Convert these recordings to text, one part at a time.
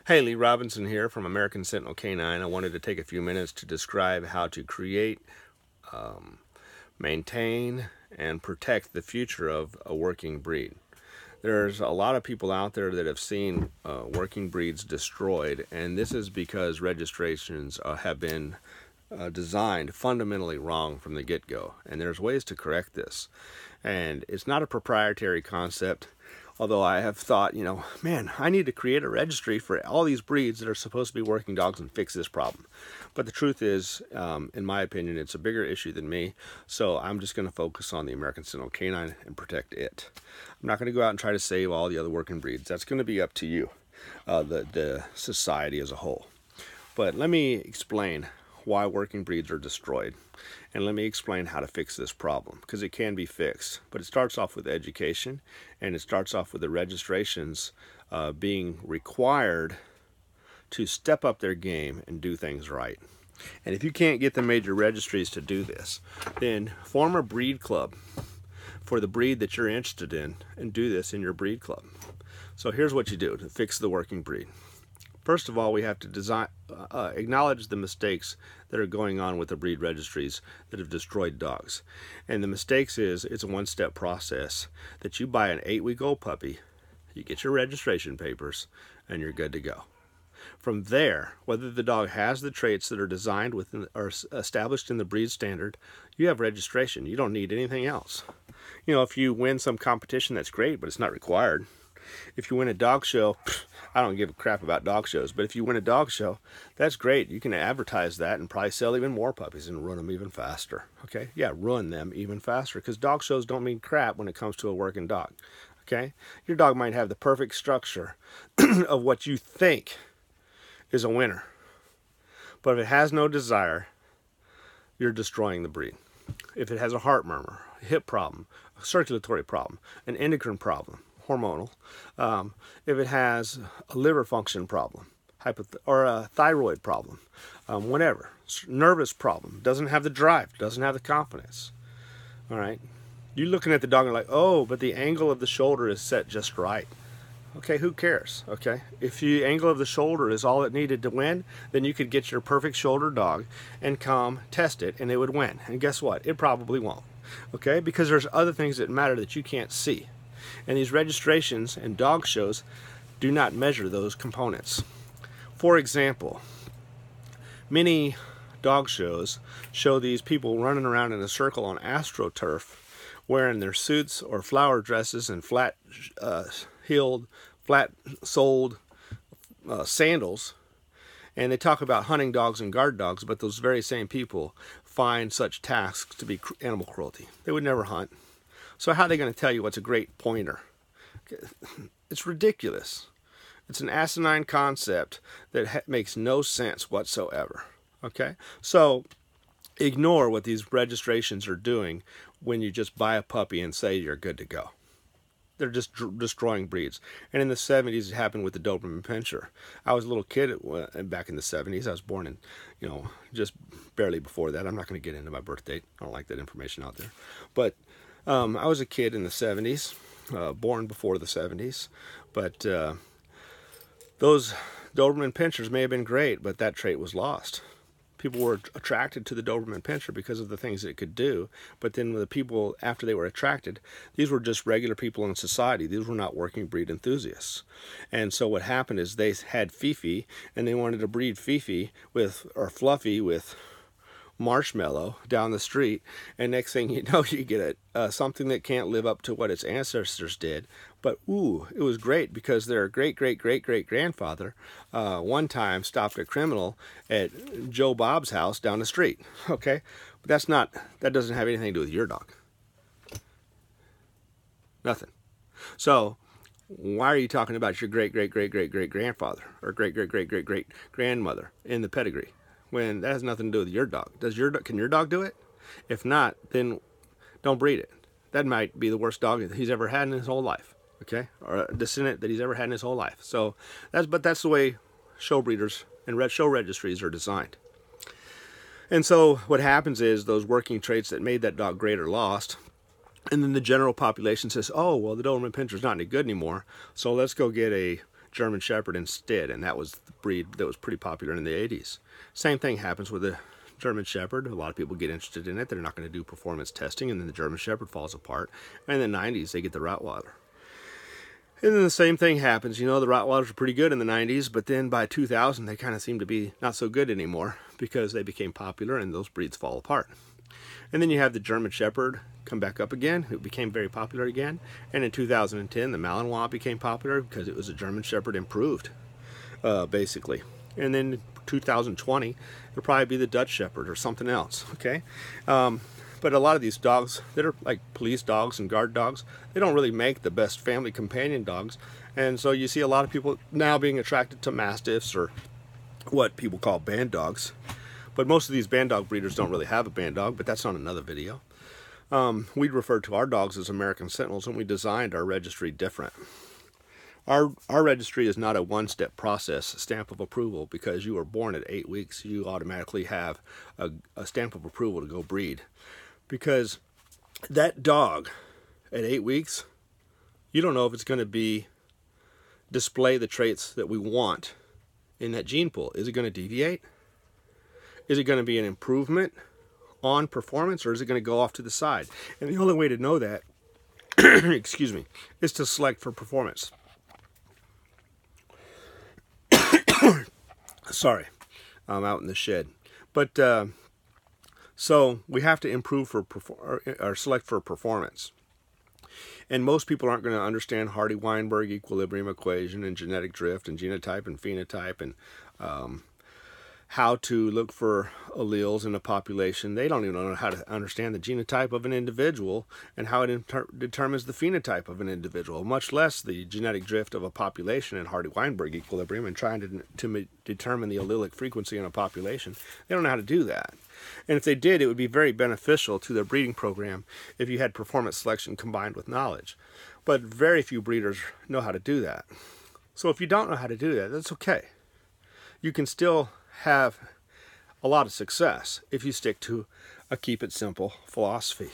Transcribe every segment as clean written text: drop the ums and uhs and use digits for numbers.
Hey, Lee Robinson here from American Sentinel K9. I wanted to take a few minutes to describe how to create, maintain, and protect the future of a working breed. There's a lot of people out there that have seen working breeds destroyed, and this is because registrations have been designed fundamentally wrong from the get-go, and there's ways to correct this. And it's not a proprietary concept. Although I have thought, man, I need to create a registry for all these breeds that are supposed to be working dogs and fix this problem. But the truth is, in my opinion, it's a bigger issue than me. So I'm just going to focus on the American Sentinel K9 and protect it. I'm not going to go out and try to save all the other working breeds. That's going to be up to you, the society as a whole. But let me explain why working breeds are destroyed. And let me explain how to fix this problem, because it can be fixed. But it starts off with education, and it starts off with the registrations being required to step up their game and do things right. And if you can't get the major registries to do this, then form a breed club for the breed that you're interested in and do this in your breed club. So here's what you do to fix the working breed. First of all, we have to acknowledge the mistakes that are going on with the breed registries that have destroyed dogs. And the mistakes is, it's a one-step process that you buy an 8-week-old puppy, you get your registration papers, and you're good to go. From there, whether the dog has the traits that are designed within or established in the breed standard, you have registration. You don't need anything else. If you win some competition, that's great, but it's not required. If you win a dog show, I don't give a crap about dog shows, but if you win a dog show, that's great. You can advertise that and probably sell even more puppies and run them even faster. Okay? Yeah, run them even faster, because dog shows don't mean crap when it comes to a working dog. Okay? Your dog might have the perfect structure of what you think is a winner, but if it has no desire, you're destroying the breed. If it has a heart murmur, a hip problem, a circulatory problem, an endocrine problem, hormonal, if it has a liver function problem, or a thyroid problem, whatever, nervous problem, doesn't have the drive, doesn't have the confidence, all right? You're looking at the dog and like, oh, but the angle of the shoulder is set just right. Okay, who cares, okay? If the angle of the shoulder is all it needed to win, then you could get your perfect shoulder dog and come test it, and it would win. And guess what? It probably won't, okay? Because there's other things that matter that you can't see. And these registrations and dog shows do not measure those components. For example, many dog shows show these people running around in a circle on AstroTurf wearing their suits or flower dresses and flat-heeled, flat-soled sandals. And they talk about hunting dogs and guard dogs, but those very same people find such tasks to be animal cruelty. They would never hunt. So how are they going to tell you what's a great pointer? It's ridiculous. It's an asinine concept that makes no sense whatsoever. Okay? So ignore what these registrations are doing when you just buy a puppy and say you're good to go. They're just destroying breeds. And in the 70s, it happened with the Doberman Pinscher. I was a little kid back in the 70s. I was born in, just barely before that. I'm not going to get into my birth date. I don't like that information out there. But I was a kid in the 70s, born before the 70s. But those Doberman Pinschers may have been great, but that trait was lost. People were attracted to the Doberman Pinscher because of the things it could do, but then the people, after they were attracted, these were just regular people in society. These were not working breed enthusiasts. And so what happened is they had Fifi, and they wanted to breed Fifi or Fluffy with Marshmallow down the street, and next thing you know, you get something that can't live up to what its ancestors did. But ooh, it was great because their great-great-great-great-grandfather one time stopped a criminal at Joe Bob's house down the street. Okay, but that doesn't have anything to do with your dog. Nothing. So why are you talking about your great-great-great-great-great-grandfather or great-great-great-great-great-grandmother in the pedigree when that has nothing to do with your dog? Can your dog do it? If not, then don't breed it. That might be the worst dog he's ever had in his whole life. Okay, or a descendant that he's ever had in his whole life. So that's the way show breeders and show registries are designed. And so what happens is those working traits that made that dog great are lost, and then the general population says, oh, well, the Doberman Pinscher's not any good anymore, so let's go get a German Shepherd instead, and that was the breed that was pretty popular in the 80s. Same thing happens with the German Shepherd. A lot of people get interested in it. They're not going to do performance testing, and then the German Shepherd falls apart. And in the 90s, they get the Rottweiler. And then the same thing happens. You know, the Rottweilers were pretty good in the 90s, but then by 2000, they kind of seem to be not so good anymore because they became popular and those breeds fall apart. And then you have the German Shepherd come back up again. It became very popular again. And in 2010, the Malinois became popular because it was a German Shepherd improved, basically. And then 2020, it'll probably be the Dutch Shepherd or something else, okay? But a lot of these dogs that are like police dogs and guard dogs, they don't really make the best family companion dogs. And so you see a lot of people now being attracted to Mastiffs or what people call band dogs. But most of these band dog breeders don't really have a band dog, but that's on another video. We refer to our dogs as American Sentinels, and we designed our registry different. Our registry is not a one-step process, stamp of approval, because you were born at 8 weeks. You automatically have a stamp of approval to go breed. Because that dog at 8 weeks, you don't know if it's going to display the traits that we want in that gene pool. Is it going to deviate? Is it going to be an improvement on performance, or is it going to go off to the side? And the only way to know that, excuse me, is to select for performance. Sorry, I'm out in the shed. But so we have to improve or select for performance. And most people aren't going to understand Hardy-Weinberg equilibrium equation and genetic drift and genotype and phenotype and how to look for alleles in a population. They don't even know how to understand the genotype of an individual and how it determines the phenotype of an individual, much less the genetic drift of a population in Hardy-Weinberg equilibrium and trying to determine the allelic frequency in a population. They don't know how to do that. And if they did, it would be very beneficial to their breeding program if you had performance selection combined with knowledge. But very few breeders know how to do that. So if you don't know how to do that, that's okay. You can still have a lot of success if you stick to a keep it simple philosophy.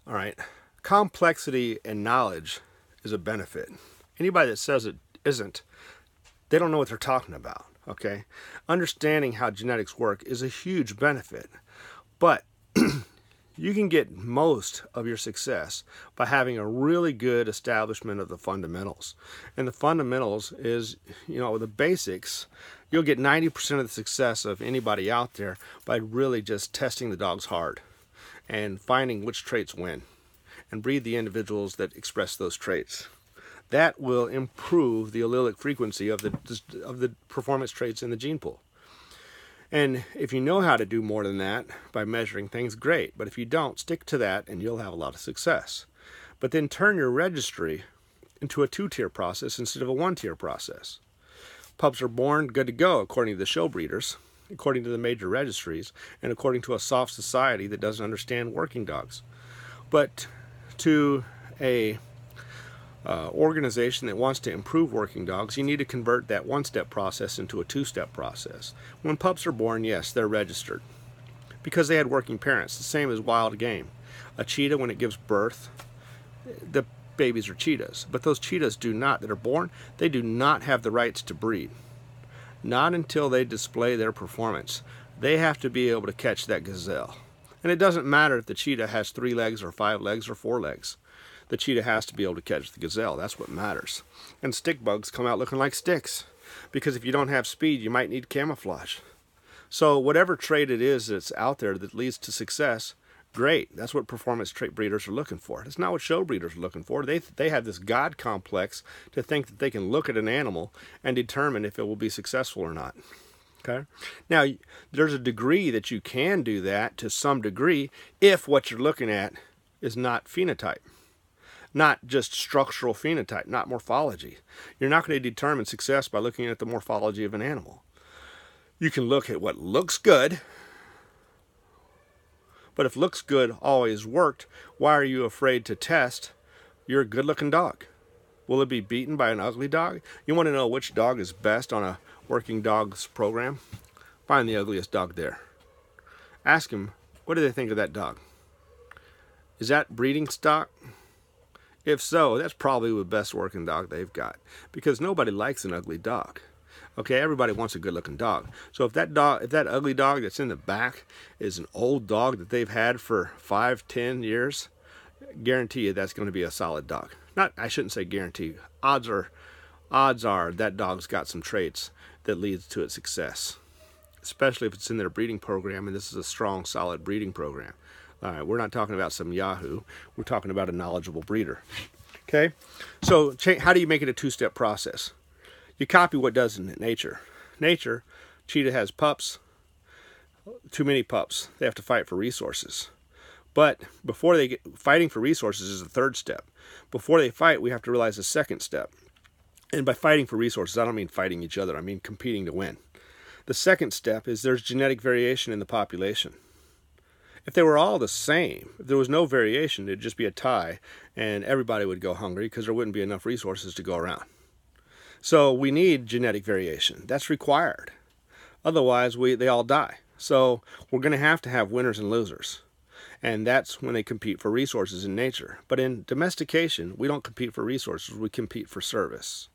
All right, complexity and knowledge is a benefit. Anybody that says it isn't, they don't know what they're talking about, okay? Understanding how genetics work is a huge benefit, but you can get most of your success by having a really good establishment of the fundamentals. And the fundamentals is, you know, the basics. You'll get 90% of the success of anybody out there by really just testing the dogs hard and finding which traits win and breed the individuals that express those traits. That will improve the allelic frequency of the performance traits in the gene pool. And if you know how to do more than that by measuring things, great. But if you don't, stick to that and you'll have a lot of success. But then turn your registry into a 2-tier process instead of a 1-tier process. Pups are born good to go according to the show breeders, according to the major registries, and according to a soft society that doesn't understand working dogs. But to a organization that wants to improve working dogs, you need to convert that 1-step process into a 2-step process. When pups are born, yes, they're registered because they had working parents, the same as wild game. A cheetah, when it gives birth, the babies are cheetahs, but those cheetahs that are born, they do not have the rights to breed. Not until they display their performance. They have to be able to catch that gazelle. And it doesn't matter if the cheetah has 3 legs or 5 legs or 4 legs. The cheetah has to be able to catch the gazelle. That's what matters. And stick bugs come out looking like sticks, because if you don't have speed, you might need camouflage. So whatever trait it is that's out there that leads to success, great. That's what performance trait breeders are looking for. That's not what show breeders are looking for. They have this God complex to think that they can look at an animal and determine if it will be successful or not. Okay? Now, there's a degree that you can do that to some degree if what you're looking at is not phenotype. Not just structural phenotype, not morphology. You're not going to determine success by looking at the morphology of an animal. You can look at what looks good, but if looks good always worked, why are you afraid to test your good-looking dog? Will it be beaten by an ugly dog? You want to know which dog is best on a working dogs program? Find the ugliest dog there. Ask him, what do they think of that dog? Is that breeding stock? If so, that's probably the best working dog they've got, because nobody likes an ugly dog. Okay, everybody wants a good-looking dog. So if that ugly dog that's in the back is an old dog that they've had for 5, 10 years, guarantee you that's going to be a solid dog. I shouldn't say guarantee. Odds are that dog's got some traits that leads to its success, especially if it's in their breeding program, and this is a strong, solid breeding program. All right, we're not talking about some Yahoo. We're talking about a knowledgeable breeder. Okay, so how do you make it a two-step process? You copy what does in nature. Cheetah has pups, too many pups. They have to fight for resources. But before they fighting for resources is the third step. Before they fight, we have to realize the second step. And by fighting for resources, I don't mean fighting each other. I mean competing to win. The second step is there's genetic variation in the population. If they were all the same, if there was no variation, it'd just be a tie, and everybody would go hungry because there wouldn't be enough resources to go around. So we need genetic variation. That's required. Otherwise, they all die. So we're going to have winners and losers. And that's when they compete for resources in nature. But in domestication, we don't compete for resources. We compete for service.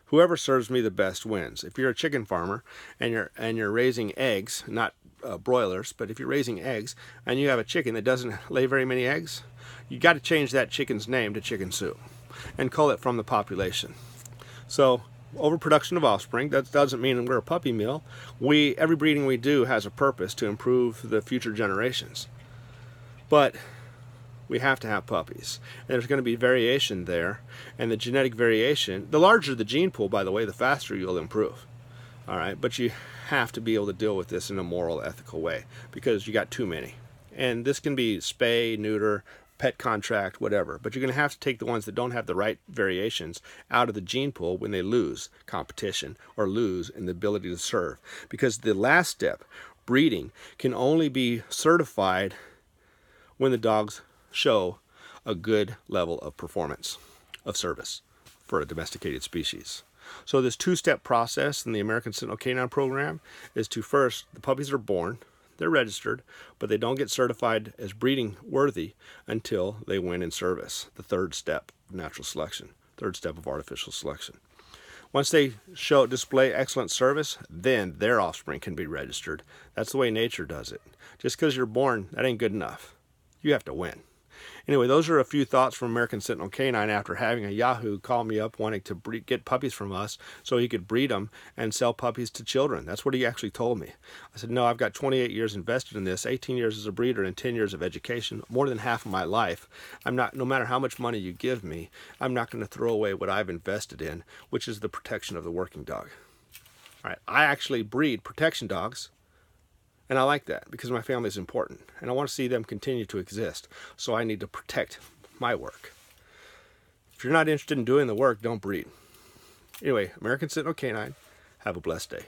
Whoever serves me the best wins. If you're a chicken farmer and you're raising eggs, not broilers, but if you're raising eggs and you have a chicken that doesn't lay very many eggs, you got to change that chicken's name to chicken soup and cull it from the population. So overproduction of offspring, that doesn't mean we're a puppy mill. Every breeding we do has a purpose to improve the future generations. But we have to have puppies. And there's going to be variation there. And the genetic variation, the larger the gene pool, by the way, the faster you'll improve. All right, but you have to be able to deal with this in a moral, ethical way because you got too many. And this can be spay, neuter, pet contract, whatever. But you're going to have to take the ones that don't have the right variations out of the gene pool when they lose competition or lose in the ability to serve. Because the last step, breeding, can only be certified when the dogs show a good level of performance of service for a domesticated species. So this two-step process in the American Sentinel K9 program is to first, the puppies are born, they're registered, but they don't get certified as breeding worthy until they win in service. The third step of natural selection, third step of artificial selection. Once they display excellent service, then their offspring can be registered. That's the way nature does it. Just because you're born, that ain't good enough. You have to win. Anyway, those are a few thoughts from American Sentinel K9 after having a Yahoo call me up wanting to get puppies from us so he could breed them and sell puppies to children. That's what he actually told me. I said, no, I've got 28 years invested in this, 18 years as a breeder and 10 years of education, more than half of my life. No matter how much money you give me, I'm not going to throw away what I've invested in, which is the protection of the working dog. All right, I actually breed protection dogs. And I like that because my family is important. And I want to see them continue to exist. So I need to protect my work. If you're not interested in doing the work, don't breed. Anyway, American Sentinel K9, have a blessed day.